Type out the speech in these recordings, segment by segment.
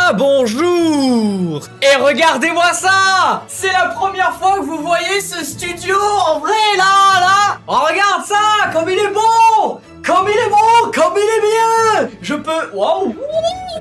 Ah bonjour. Et regardez-moi ça. C'est la première fois que vous voyez ce studio en vrai là. Oh, regarde ça, comme il est bon. Comme il est bon, comme il est bien. Je peux... Waouh.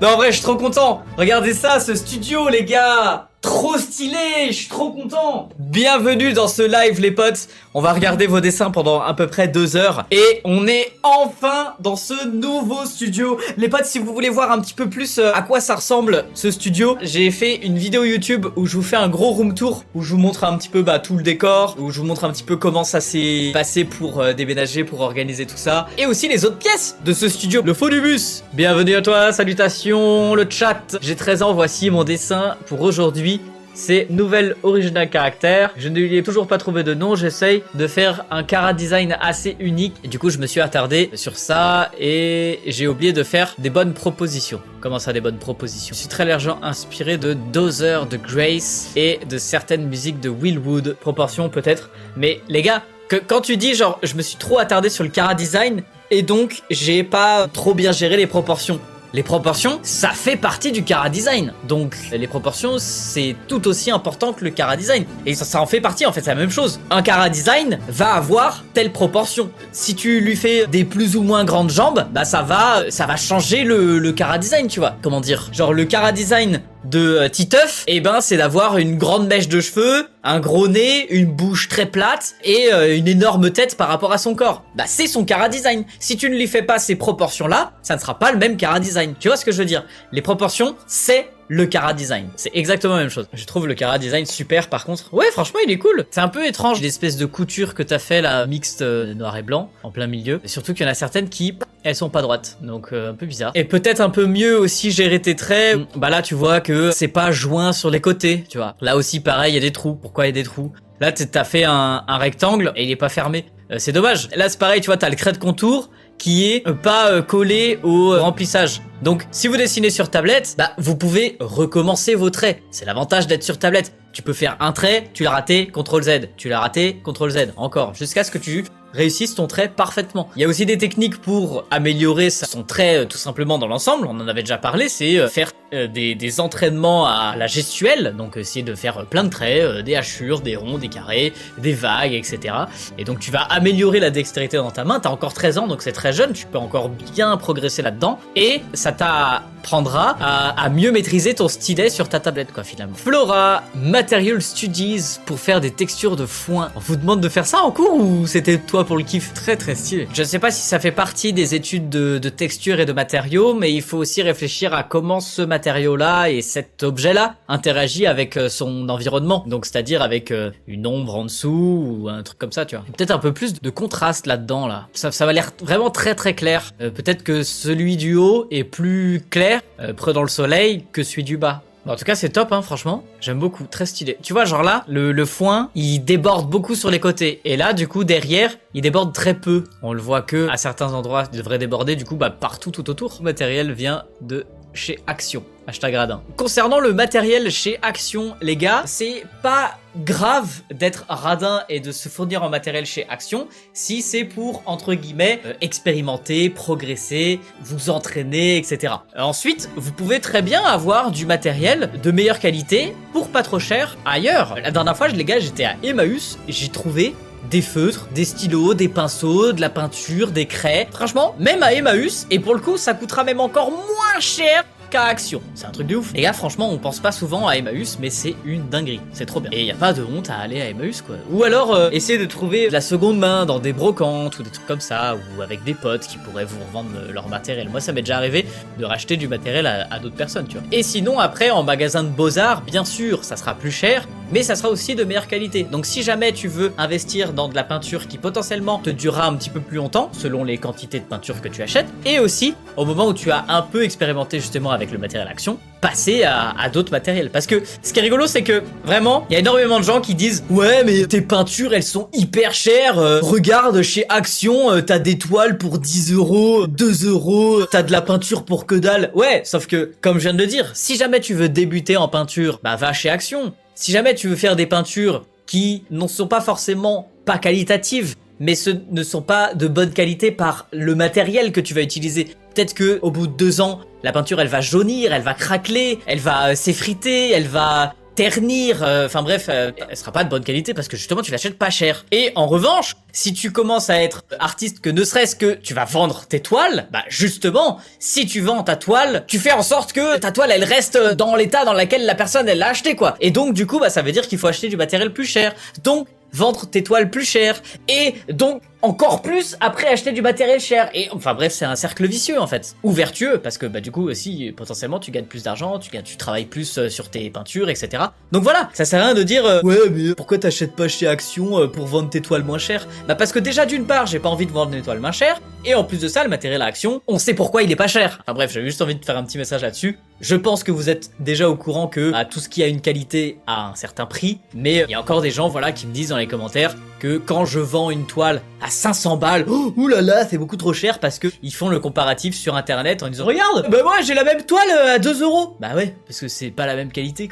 Non en vrai je suis trop content. Regardez ça, ce studio les gars. Trop stylé, je suis trop content. Bienvenue dans ce live les potes. On va regarder vos dessins pendant à peu près 2 heures. Et on est enfin dans ce nouveau studio. Les potes, si vous voulez voir un petit peu plus à quoi ça ressemble ce studio, j'ai fait une vidéo YouTube où je vous fais un gros room tour, où je vous montre un petit peu tout le décor, où je vous montre un petit peu comment ça s'est passé pour déménager, pour organiser tout ça. Et aussi les autres pièces de ce studio. Le faux du bus. Bienvenue à toi, salutations, le chat. J'ai 13 ans, voici mon dessin pour aujourd'hui. C'est nouvelle original caractère. Je ne lui ai toujours pas trouvé de nom. J'essaye de faire un chara design assez unique. Et du coup, je me suis attardé sur ça et j'ai oublié de faire des bonnes propositions. Comment ça, des bonnes propositions? Je suis très légèrement inspiré de Dozer, de Grace et de certaines musiques de Will Wood. Proportion peut-être. Mais les gars, quand tu dis genre, je me suis trop attardé sur le chara design et donc j'ai pas trop bien géré les proportions. Les proportions, ça fait partie du chara design. Donc, les proportions, c'est tout aussi important que le chara design. Et ça en fait partie, en fait, c'est la même chose. Un chara design va avoir telle proportion. Si tu lui fais des plus ou moins grandes jambes, bah ça va changer le chara design, tu vois. Comment dire? Genre, le chara design de Titeuf, eh ben c'est d'avoir une grande mèche de cheveux, un gros nez, une bouche très plate et une énorme tête par rapport à son corps. Bah c'est son chara design. Si tu ne lui fais pas ces proportions là, ça ne sera pas le même chara design. Tu vois ce que je veux dire? Les proportions, c'est le chara design. C'est exactement la même chose. Je trouve le chara design super par contre. Ouais, franchement, il est cool. C'est un peu étrange l'espèce de couture que t'as fait là, mixte noir et blanc, en plein milieu. Et surtout qu'il y en a certaines qui, elles sont pas droites. Donc un peu bizarre. Et peut-être un peu mieux aussi gérer tes traits. Bah là, tu vois que c'est pas joint sur les côtés, tu vois. Là aussi, pareil, il y a des trous. Pourquoi il y a des trous? Là, t'as fait un rectangle et il est pas fermé. C'est dommage. Là, c'est pareil, tu vois, t'as le trait de contour qui est pas collé au remplissage. Donc, si vous dessinez sur tablette, bah, vous pouvez recommencer vos traits. C'est l'avantage d'être sur tablette. Tu peux faire un trait, tu l'as raté, CTRL Z. Tu l'as raté, CTRL Z. Encore, jusqu'à ce que tu réussisses ton trait parfaitement. Il y a aussi des techniques pour améliorer son trait tout simplement dans l'ensemble. On en avait déjà parlé, c'est faire des entraînements à la gestuelle. Donc, essayer de faire plein de traits, des hachures, des ronds, des carrés, des vagues, etc. Et donc, tu vas améliorer la dextérité dans ta main. T'as encore 13 ans, donc c'est très jeune. Tu peux encore bien progresser là-dedans. Et ça t'apprendra à mieux maîtriser ton stylet sur ta tablette, quoi, finalement. Flora Material Studies pour faire des textures de foin. On vous demande de faire ça en cours ou c'était toi pour le kiff? Très très stylé. Je ne sais pas si ça fait partie des études de texture et de matériaux, mais il faut aussi réfléchir à comment ce matériau-là et cet objet-là interagit avec son environnement. Donc, c'est-à-dire avec une ombre en dessous ou un truc comme ça, tu vois. Peut-être un peu plus de contraste là-dedans, là. Ça va l'air vraiment très très clair. Peut-être que celui du haut est plus clair, prenant le soleil, que celui du bas. Bon, en tout cas, c'est top, hein, franchement. J'aime beaucoup, très stylé. Tu vois, genre là, le foin, il déborde beaucoup sur les côtés. Et là, du coup, derrière, il déborde très peu. On le voit que à certains endroits, il devrait déborder, du coup, bah, partout, tout autour. Le matériel vient de chez Action. Hashtag radin. Concernant le matériel chez Action, les gars, c'est pas grave d'être radin et de se fournir en matériel chez Action si c'est pour, entre guillemets, expérimenter, progresser, vous entraîner, etc. Ensuite, vous pouvez très bien avoir du matériel de meilleure qualité pour pas trop cher ailleurs. La dernière fois, les gars, j'étais à Emmaüs et j'ai trouvé des feutres, des stylos, des pinceaux, de la peinture, des craies. Franchement, même à Emmaüs, et pour le coup, ça coûtera même encore moins cher qu'à Action. C'est un truc de ouf. Les gars, franchement, on pense pas souvent à Emmaüs, mais c'est une dinguerie. C'est trop bien. Et y a pas de honte à aller à Emmaüs, quoi. Ou alors, essayer de trouver de la seconde main dans des brocantes ou des trucs comme ça, ou avec des potes qui pourraient vous revendre leur matériel. Moi, ça m'est déjà arrivé de racheter du matériel à d'autres personnes, tu vois. Et sinon, après, en magasin de beaux-arts, bien sûr, ça sera plus cher, mais ça sera aussi de meilleure qualité. Donc si jamais tu veux investir dans de la peinture qui potentiellement te durera un petit peu plus longtemps, selon les quantités de peinture que tu achètes, et aussi, au moment où tu as un peu expérimenté justement avec le matériel Action, passer à d'autres matériels. Parce que ce qui est rigolo, c'est que vraiment, il y a énormément de gens qui disent « Ouais, mais tes peintures, elles sont hyper chères. Regarde, chez Action, t'as des toiles pour 10 euros, 2 euros, t'as de la peinture pour que dalle. » Ouais, sauf que, comme je viens de le dire, si jamais tu veux débuter en peinture, bah va chez Action. Si jamais tu veux faire des peintures qui ne sont pas forcément pas qualitatives, mais ce ne sont pas de bonne qualité par le matériel que tu vas utiliser. Peut-être que au bout de 2 ans, la peinture elle va jaunir, elle va craqueler, elle va s'effriter, elle va ternir, enfin bref, elle sera pas de bonne qualité parce que justement tu l'achètes pas cher. Et en revanche, si tu commences à être artiste, que ne serait-ce que tu vas vendre tes toiles, bah justement, si tu vends ta toile, tu fais en sorte que ta toile elle reste dans l'état dans lequel la personne elle l'a acheté quoi. Et donc du coup bah ça veut dire qu'il faut acheter du matériel plus cher. Donc vendre tes toiles plus cher et donc encore plus après acheter du matériel cher et enfin bref c'est un cercle vicieux en fait ou vertueux parce que bah du coup aussi potentiellement tu gagnes plus d'argent, tu travailles plus sur tes peintures etc. Donc voilà, ça sert à rien de dire ouais mais pourquoi t'achètes pas chez Action pour vendre tes toiles moins chères? Bah parce que déjà d'une part j'ai pas envie de vendre mes toiles moins chères et en plus de ça le matériel à Action on sait pourquoi il est pas cher. Enfin bref j'avais juste envie de faire un petit message là-dessus. Je pense que vous êtes déjà au courant que tout ce qui a une qualité a un certain prix, mais il y a encore des gens voilà qui me disent dans les commentaires que quand je vends une toile à 500 balles, oh oulala c'est beaucoup trop cher parce que ils font le comparatif sur internet en disant regarde, bah moi j'ai la même toile à 2 euros. Bah ouais, parce que c'est pas la même qualité.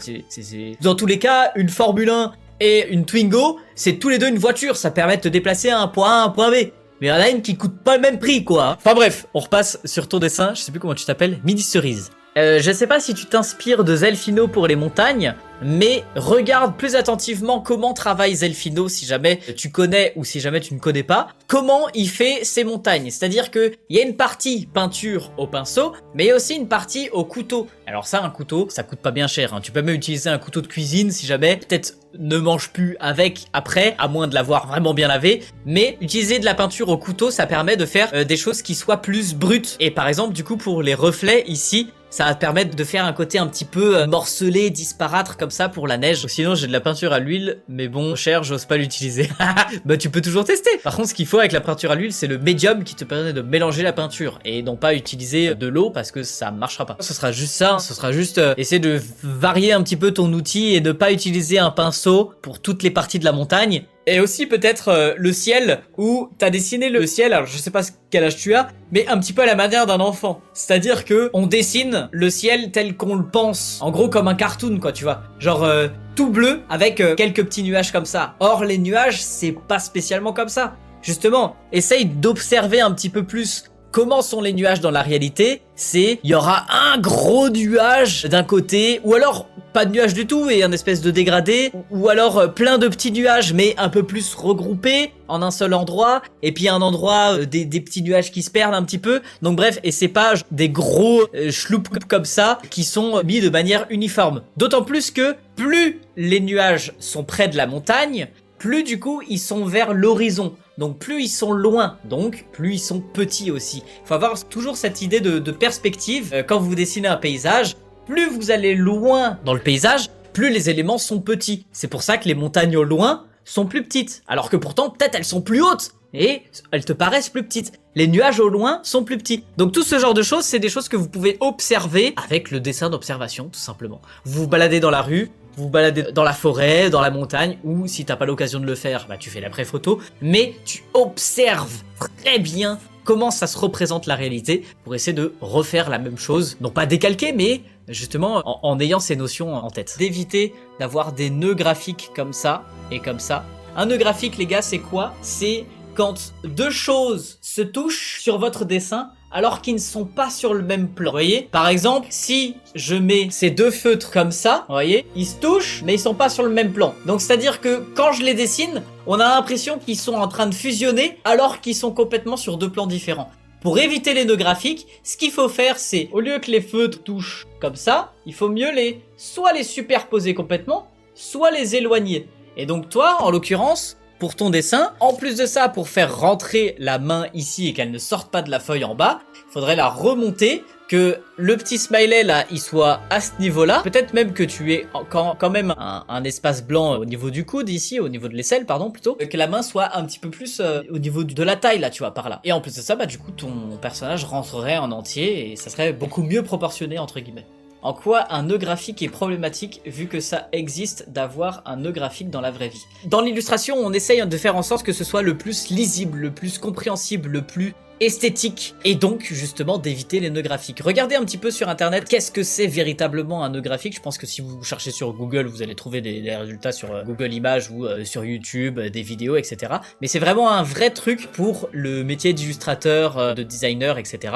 Dans tous les cas, une Formule 1 et une Twingo, c'est tous les deux une voiture, ça permet de te déplacer à un point A à un point B. Mais il y en a une qui coûte pas le même prix quoi. Enfin bref, on repasse sur ton dessin, je sais plus comment tu t'appelles, Midi Cerise. Je sais pas si tu t'inspires de Zelfino pour les montagnes, mais regarde plus attentivement comment travaille Zelfino si jamais tu connais ou si jamais tu ne connais pas, comment il fait ses montagnes. C'est-à-dire que il y a une partie peinture au pinceau, mais il y a aussi une partie au couteau. Alors ça, un couteau, ça coûte pas bien cher, hein. Tu peux même utiliser un couteau de cuisine si jamais, peut-être ne mange plus avec après, à moins de l'avoir vraiment bien lavé, mais utiliser de la peinture au couteau, ça permet de faire des choses qui soient plus brutes. Et par exemple, du coup, pour les reflets ici, ça va te permettre de faire un côté un petit peu morcelé, disparate comme ça pour la neige. Sinon j'ai de la peinture à l'huile, mais bon cher, j'ose pas l'utiliser. Bah tu peux toujours tester. Par contre ce qu'il faut avec la peinture à l'huile c'est le médium qui te permet de mélanger la peinture et non pas utiliser de l'eau parce que ça marchera pas. Ce sera juste ça, ce sera juste essayer de varier un petit peu ton outil et de pas utiliser un pinceau pour toutes les parties de la montagne. Et aussi peut-être le ciel où t'as dessiné le ciel, alors je sais pas quel âge tu as, mais un petit peu à la manière d'un enfant. C'est-à-dire que on dessine le ciel tel qu'on le pense. En gros comme un cartoon quoi tu vois. Genre tout bleu avec quelques petits nuages comme ça. Or les nuages c'est pas spécialement comme ça. Justement, essaye d'observer un petit peu plus comment sont les nuages dans la réalité. C'est, il y aura un gros nuage d'un côté, ou alors pas de nuage du tout et un espèce de dégradé, ou alors plein de petits nuages mais un peu plus regroupés en un seul endroit, et puis un endroit des petits nuages qui se perdent un petit peu. Donc bref, et c'est pas des gros schloups comme ça qui sont mis de manière uniforme. D'autant plus que plus les nuages sont près de la montagne, plus du coup ils sont vers l'horizon. Donc plus ils sont loin, donc plus ils sont petits aussi. Il faut avoir toujours cette idée de perspective quand vous dessinez un paysage. Plus vous allez loin dans le paysage, plus les éléments sont petits. C'est pour ça que les montagnes au loin sont plus petites. Alors que pourtant, peut-être elles sont plus hautes et elles te paraissent plus petites. Les nuages au loin sont plus petits. Donc tout ce genre de choses, c'est des choses que vous pouvez observer avec le dessin d'observation, tout simplement. Vous vous baladez dans la rue, vous vous baladez dans la forêt, dans la montagne, ou si t'as pas l'occasion de le faire, bah tu fais la pré-photo, mais tu observes très bien comment ça se représente la réalité pour essayer de refaire la même chose, non pas décalquer, mais justement en ayant ces notions en tête. D'éviter d'avoir des nœuds graphiques comme ça et comme ça. Un nœud graphique, les gars, c'est quoi? C'est quand deux choses se touchent sur votre dessin alors qu'ils ne sont pas sur le même plan. Vous voyez? Par exemple, si je mets ces deux feutres comme ça, vous voyez? Ils se touchent, mais ils sont pas sur le même plan. Donc c'est-à-dire que quand je les dessine, on a l'impression qu'ils sont en train de fusionner alors qu'ils sont complètement sur deux plans différents. Pour éviter les nœuds graphiques, ce qu'il faut faire, c'est, au lieu que les feutres touchent comme ça, il faut mieux soit les superposer complètement, soit les éloigner. Et donc toi, en l'occurrence, pour ton dessin, en plus de ça, pour faire rentrer la main ici et qu'elle ne sorte pas de la feuille en bas, il faudrait la remonter, que le petit smiley là, il soit à ce niveau-là. Peut-être même que tu aies quand même un espace blanc au niveau du coude ici, au niveau de l'aisselle, pardon, plutôt. Que la main soit un petit peu plus au niveau de la taille là, tu vois, par là. Et en plus de ça, bah du coup, ton personnage rentrerait en entier et ça serait beaucoup mieux proportionné, entre guillemets. En quoi un nœud graphique est problématique vu que ça existe d'avoir un nœud graphique dans la vraie vie. Dans l'illustration, on essaye de faire en sorte que ce soit le plus lisible, le plus compréhensible, le plus esthétique et donc justement d'éviter les nœuds graphiques. Regardez un petit peu sur internet qu'est-ce que c'est véritablement un nœud graphique. Je pense que si vous cherchez sur Google, vous allez trouver des résultats sur Google Images ou sur YouTube, des vidéos, etc. Mais c'est vraiment un vrai truc pour le métier d'illustrateur, de designer, etc.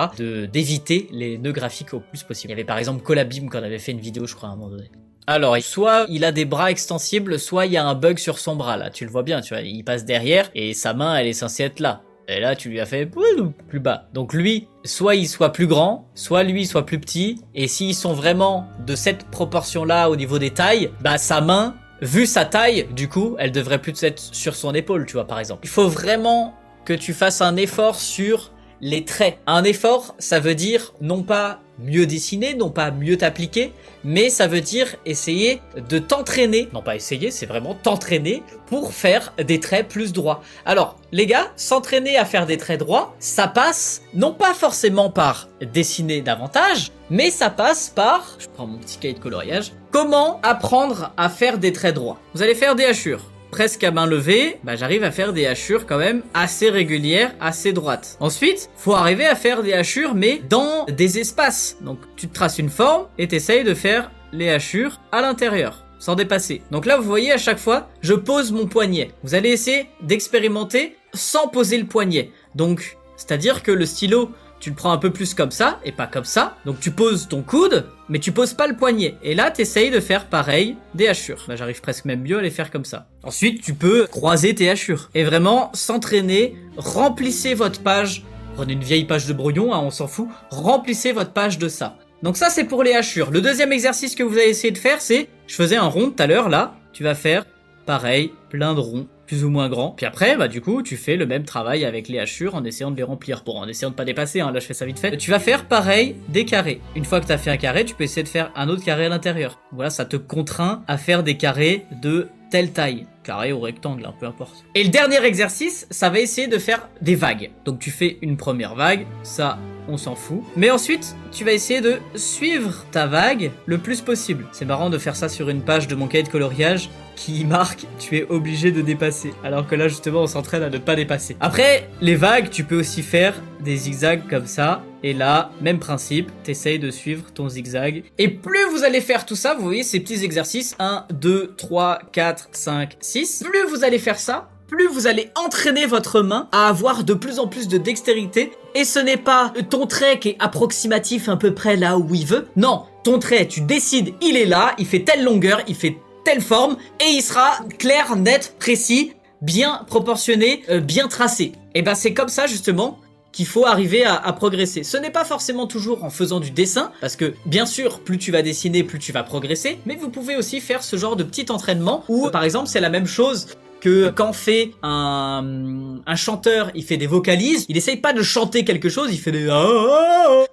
d'éviter les nœuds graphiques au plus possible. Il y avait par exemple Colabim quand on avait fait une vidéo, je crois, à un moment donné. Alors, soit il a des bras extensibles, soit il y a un bug sur son bras, là. Tu le vois bien, tu vois, il passe derrière et sa main, elle est censée être là. Et là, tu lui as fait plus bas. Donc lui, soit il soit plus grand, soit lui soit plus petit. Et s'ils sont vraiment de cette proportion-là au niveau des tailles, bah sa main, vu sa taille, du coup, elle devrait plus être sur son épaule, tu vois, par exemple. Il faut vraiment que tu fasses un effort sur les traits. Un effort, ça veut dire non pas mieux dessiner, non pas mieux t'appliquer, mais ça veut dire essayer de t'entraîner, non pas essayer, c'est vraiment t'entraîner pour faire des traits plus droits. Alors, les gars, s'entraîner à faire des traits droits, ça passe non pas forcément par dessiner davantage, mais ça passe par, je prends mon petit cahier de coloriage, comment apprendre à faire des traits droits. Vous allez faire des hachures. Presque à main levée, bah j'arrive à faire des hachures quand même assez régulières, assez droites. Ensuite, faut arriver à faire des hachures mais dans des espaces. Donc tu te traces une forme et t'essayes de faire les hachures à l'intérieur, sans dépasser. Donc là vous voyez à chaque fois, je pose mon poignet. Vous allez essayer d'expérimenter sans poser le poignet. Donc, c'est-à-dire que le stylo, tu le prends un peu plus comme ça et pas comme ça. Donc tu poses ton coude, mais tu poses pas le poignet. Et là, t'essayes de faire pareil des hachures. Bah, j'arrive presque même mieux à les faire comme ça. Ensuite, tu peux croiser tes hachures. Et vraiment, s'entraîner, remplissez votre page. Prenez une vieille page de brouillon, hein, on s'en fout. Remplissez votre page de ça. Donc ça, c'est pour les hachures. Le deuxième exercice que vous allez essayer de faire, c'est... Je faisais un rond tout à l'heure, là. Tu vas faire pareil, plein de ronds. Plus ou moins grand. Puis après, bah du coup, tu fais le même travail avec les hachures en essayant de les remplir. Bon, en essayant de pas dépasser, hein, là je fais ça vite fait. Tu vas faire pareil des carrés. Une fois que tu as fait un carré, tu peux essayer de faire un autre carré à l'intérieur. Voilà, ça te contraint à faire des carrés de telle taille. Carré ou rectangle, hein, peu importe. Et le dernier exercice, ça va essayer de faire des vagues. Donc tu fais une première vague, ça... on s'en fout. Mais ensuite, tu vas essayer de suivre ta vague le plus possible. C'est marrant de faire ça sur une page de mon cahier de coloriage qui marque « tu es obligé de dépasser ». Alors que là, justement, on s'entraîne à ne pas dépasser. Après, les vagues, tu peux aussi faire des zigzags comme ça. Et là, même principe, t'essayes de suivre ton zigzag. Et plus vous allez faire tout ça, vous voyez ces petits exercices, 1, 2, 3, 4, 5, 6. Plus vous allez faire ça, plus vous allez entraîner votre main à avoir de plus en plus de dextérité. Et ce n'est pas ton trait qui est approximatif à peu près là où il veut. Non, ton trait, tu décides, il est là, il fait telle longueur, il fait telle forme, et il sera clair, net, précis, bien proportionné, bien tracé. Et ben c'est comme ça justement qu'il faut arriver à progresser. Ce n'est pas forcément toujours en faisant du dessin, parce que bien sûr, plus tu vas dessiner, plus tu vas progresser, mais vous pouvez aussi faire ce genre de petit entraînement où, par exemple, c'est la même chose que quand fait un chanteur, il fait des vocalises, il essaye pas de chanter quelque chose, il fait des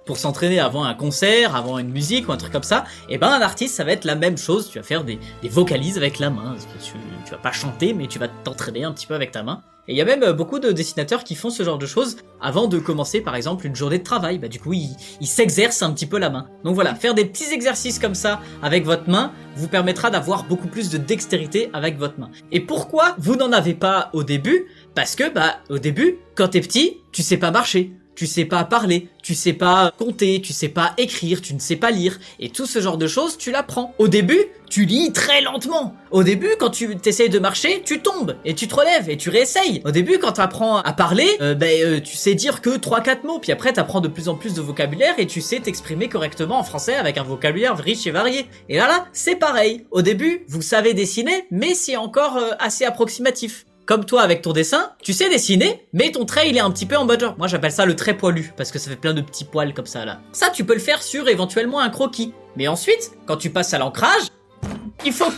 pour s'entraîner avant un concert, avant une musique ou un truc comme ça. Et ben un artiste, ça va être la même chose, tu vas faire des vocalises avec la main. Tu vas pas chanter, mais tu vas t'entraîner un petit peu avec ta main. Et il y a même beaucoup de dessinateurs qui font ce genre de choses avant de commencer par exemple une journée de travail. Bah du coup ils s'exercent un petit peu la main. Donc voilà, faire des petits exercices comme ça avec votre main vous permettra d'avoir beaucoup plus de dextérité avec votre main. Et pourquoi vous n'en avez pas au début? Parce que bah au début, quand t'es petit, tu sais pas marcher. Tu sais pas parler, tu sais pas compter, tu sais pas écrire, tu ne sais pas lire. Et tout ce genre de choses, tu l'apprends. Au début, tu lis très lentement. Au début, quand tu t'essayes de marcher, tu tombes et tu te relèves et tu réessayes. Au début, quand tu apprends à parler, tu sais dire que 3-4 mots. Puis après, tu apprends de plus en plus de vocabulaire et tu sais t'exprimer correctement en français avec un vocabulaire riche et varié. Et là, c'est pareil. Au début, vous savez dessiner, mais c'est encore assez approximatif. Comme toi avec ton dessin, tu sais dessiner, mais ton trait il est un petit peu en mode genre. Moi j'appelle ça le trait poilu, parce que ça fait plein de petits poils comme ça là. Ça tu peux le faire sur éventuellement un croquis. Mais ensuite, quand tu passes à l'ancrage, il faut...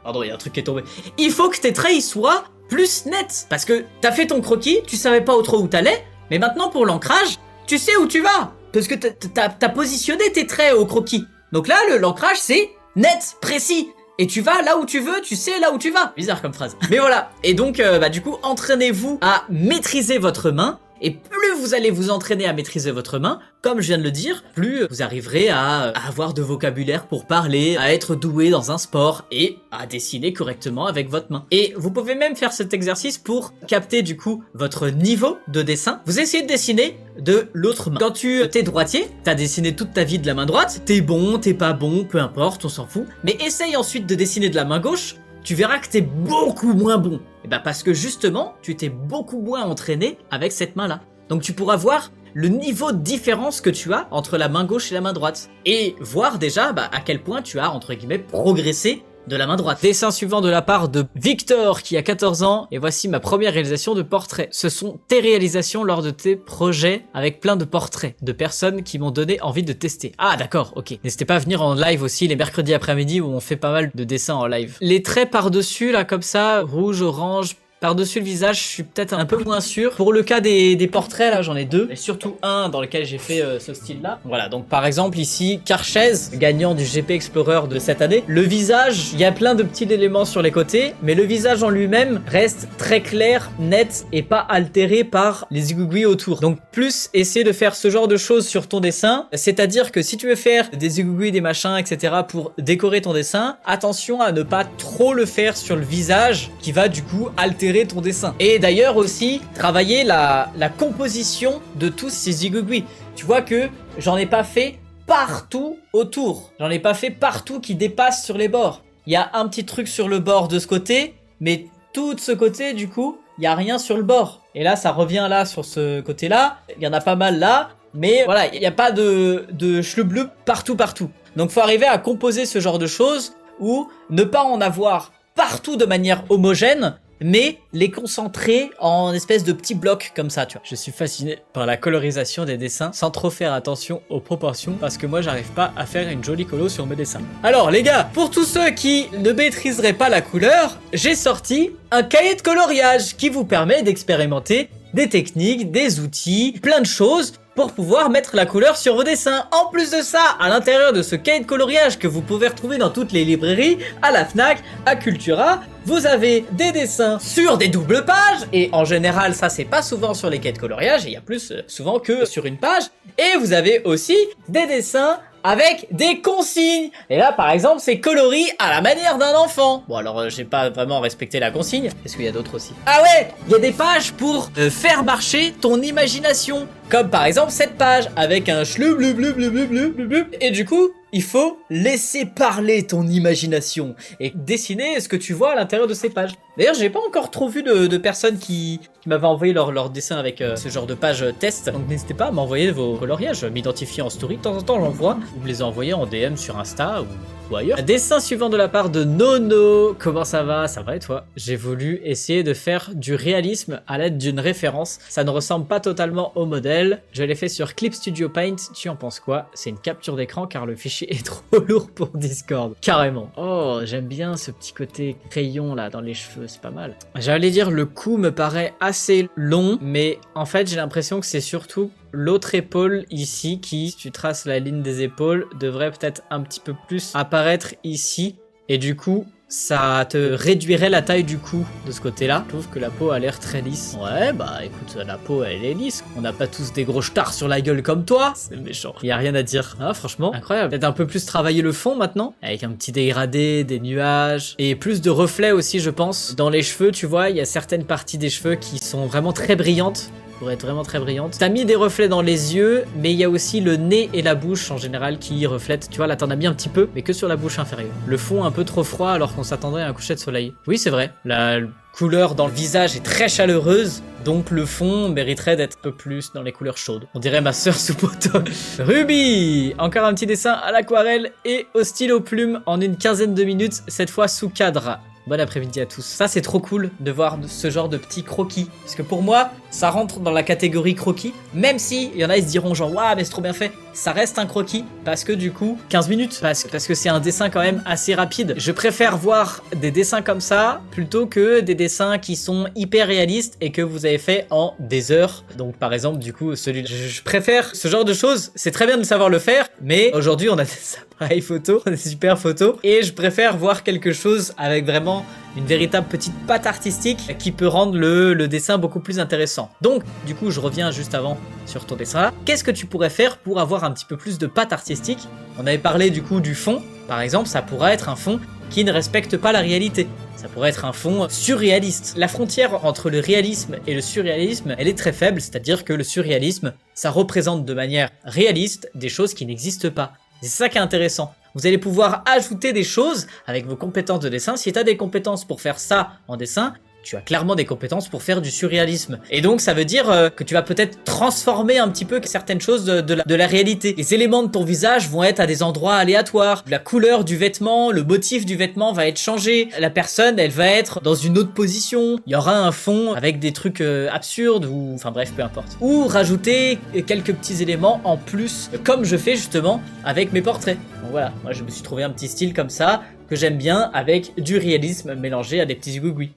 Pardon, il y a un truc qui est tombé. Il faut que tes traits ils soient plus nets. Parce que t'as fait ton croquis, tu savais pas trop où t'allais, mais maintenant pour l'ancrage, tu sais où tu vas. Parce que t'as positionné tes traits au croquis. Donc là, l'ancrage c'est net, précis. Et tu vas là où tu veux, tu sais là où tu vas. Bizarre comme phrase. Mais voilà. Et donc, du coup, entraînez-vous à maîtriser votre main. Et plus vous allez vous entraîner à maîtriser votre main, comme je viens de le dire, plus vous arriverez à avoir de vocabulaire pour parler, à être doué dans un sport et à dessiner correctement avec votre main. Et vous pouvez même faire cet exercice pour capter du coup votre niveau de dessin. Vous essayez de dessiner de l'autre main. Quand t'es droitier, t'as dessiné toute ta vie de la main droite, t'es bon, t'es pas bon, peu importe, on s'en fout. Mais essaye ensuite de dessiner de la main gauche, tu verras que t'es beaucoup moins bon. Et bah parce que justement, tu t'es beaucoup moins entraîné avec cette main-là. Donc tu pourras voir le niveau de différence que tu as entre la main gauche et la main droite. Et voir déjà à quel point tu as, entre guillemets, progressé de la main droite. Dessin suivant de la part de Victor qui a 14 ans et voici ma première réalisation de portrait. Ce sont tes réalisations lors de tes projets avec plein de portraits de personnes qui m'ont donné envie de tester. Ah d'accord, ok. N'hésitez pas à venir en live aussi les mercredis après-midi où on fait pas mal de dessins en live. Les traits par-dessus là comme ça, rouge, orange, par-dessus le visage, je suis peut-être un peu moins sûr. Pour le cas des portraits, là, j'en ai deux. Et surtout un dans lequel j'ai fait ce style-là. Voilà, donc par exemple ici, Carchez, gagnant du GP Explorer de cette année. Le visage, il y a plein de petits éléments sur les côtés, mais le visage en lui-même reste très clair, net et pas altéré par les zigouigouis autour. Donc plus essayer de faire ce genre de choses sur ton dessin. C'est-à-dire que si tu veux faire des zigouigouis, des machins, etc. pour décorer ton dessin, attention à ne pas trop le faire sur le visage qui va du coup altérer ton dessin. Et d'ailleurs aussi, travailler la composition de tous ces zigouigouis. Tu vois que j'en ai pas fait partout autour. J'en ai pas fait partout qui dépasse sur les bords. Il y a un petit truc sur le bord de ce côté, mais tout de ce côté, du coup, il y a rien sur le bord. Et là, ça revient là, sur ce côté-là. Il y en a pas mal là, mais voilà, il n'y a pas de schloup partout. Donc, faut arriver à composer ce genre de choses ou ne pas en avoir partout de manière homogène, mais les concentrer en espèce de petits blocs comme ça, tu vois. Je suis fasciné par la colorisation des dessins sans trop faire attention aux proportions parce que moi j'arrive pas à faire une jolie colo sur mes dessins. Alors les gars, pour tous ceux qui ne maîtriseraient pas la couleur, j'ai sorti un cahier de coloriage qui vous permet d'expérimenter des techniques, des outils, plein de choses pour pouvoir mettre la couleur sur vos dessins. En plus de ça, à l'intérieur de ce cahier de coloriage que vous pouvez retrouver dans toutes les librairies, à la Fnac, à Cultura, vous avez des dessins sur des doubles pages, et en général ça c'est pas souvent sur les cahiers de coloriage, et il y a plus souvent que sur une page, et vous avez aussi des dessins avec des consignes. Et là par exemple c'est coloris à la manière d'un enfant. Bon alors j'ai pas vraiment respecté la consigne. Est-ce qu'il y a d'autres aussi? Ah ouais, il y a des pages pour faire marcher ton imagination. Comme par exemple cette page avec un chlou bleu bleu bleu bleu bleu bleu bleu. Et du coup il faut laisser parler ton imagination et dessiner ce que tu vois à l'intérieur de ces pages. D'ailleurs, j'ai pas encore trop vu de personnes qui m'avaient envoyé leur dessin avec ce genre de page test. Donc n'hésitez pas à m'envoyer vos coloriages, m'identifier en story. De temps en temps, j'en vois. Vous me les envoyez en DM sur Insta ou ailleurs. Dessin suivant de la part de Nono. Comment ça va? Ça va et toi? J'ai voulu essayer de faire du réalisme à l'aide d'une référence. Ça ne ressemble pas totalement au modèle. Je l'ai fait sur Clip Studio Paint. Tu en penses quoi? C'est une capture d'écran car le fichier est trop lourd pour Discord. Carrément. Oh, j'aime bien ce petit côté crayon là dans les cheveux, c'est pas mal. J'allais dire le cou me paraît assez long, mais en fait j'ai l'impression que c'est surtout l'autre épaule ici qui, si tu traces la ligne des épaules, devrait peut-être un petit peu plus apparaître ici. Et du coup, ça te réduirait la taille du cou de ce côté-là. Je trouve que la peau a l'air très lisse. Ouais, bah écoute, la peau elle est lisse. On n'a pas tous des gros stars sur la gueule comme toi. C'est méchant. Y a rien à dire. Ah, franchement, incroyable. Peut-être un peu plus travailler le fond maintenant, avec un petit dégradé, des nuages et plus de reflets aussi, je pense. Dans les cheveux, tu vois, il y a certaines parties des cheveux qui sont vraiment très brillantes. Pour être vraiment très brillante. T'as mis des reflets dans les yeux, mais il y a aussi le nez et la bouche en général qui reflètent. Tu vois, là t'en as mis un petit peu, mais que sur la bouche inférieure. Le fond un peu trop froid alors qu'on s'attendrait à un coucher de soleil. Oui, c'est vrai. La couleur dans le visage est très chaleureuse, donc le fond mériterait d'être un peu plus dans les couleurs chaudes. On dirait ma sœur sous poteau. Ruby! Encore un petit dessin à l'aquarelle et au stylo plume en une quinzaine de minutes, cette fois sous cadre. Bon après-midi à tous. Ça c'est trop cool de voir ce genre de petits croquis. Parce que pour moi, ça rentre dans la catégorie croquis. Même si il y en a, ils se diront genre waouh mais c'est trop bien fait. Ça reste un croquis parce que du coup 15 minutes. Parce que c'est un dessin quand même assez rapide. Je préfère voir des dessins comme ça plutôt que des dessins qui sont hyper réalistes et que vous avez fait en des heures. Donc par exemple du coup celui-là. Je préfère ce genre de choses. C'est très bien de savoir le faire. Mais aujourd'hui on a des appareils photo, des super photos. Et je préfère voir quelque chose avec vraiment une véritable petite patte artistique qui peut rendre le dessin beaucoup plus intéressant. Donc, du coup, je reviens juste avant sur ton dessin là. Qu'est-ce que tu pourrais faire pour avoir un petit peu plus de patte artistique? On avait parlé du coup du fond. Par exemple, ça pourrait être un fond qui ne respecte pas la réalité. Ça pourrait être un fond surréaliste. La frontière entre le réalisme et le surréalisme, elle est très faible, c'est-à-dire que le surréalisme, ça représente de manière réaliste des choses qui n'existent pas. C'est ça qui est intéressant. Vous allez pouvoir ajouter des choses avec vos compétences de dessin. Si tu as des compétences pour faire ça en dessin, tu as clairement des compétences pour faire du surréalisme. Et donc ça veut dire que tu vas peut-être transformer un petit peu certaines choses de la réalité. Les éléments de ton visage vont être à des endroits aléatoires. La couleur du vêtement, le motif du vêtement va être changé. La personne, elle va être dans une autre position. Il y aura un fond avec des trucs absurdes ou... Enfin bref, peu importe. Ou rajouter quelques petits éléments en plus, comme je fais justement avec mes portraits. Donc voilà, moi je me suis trouvé un petit style comme ça, que j'aime bien, avec du réalisme mélangé à des petits zigouigouis.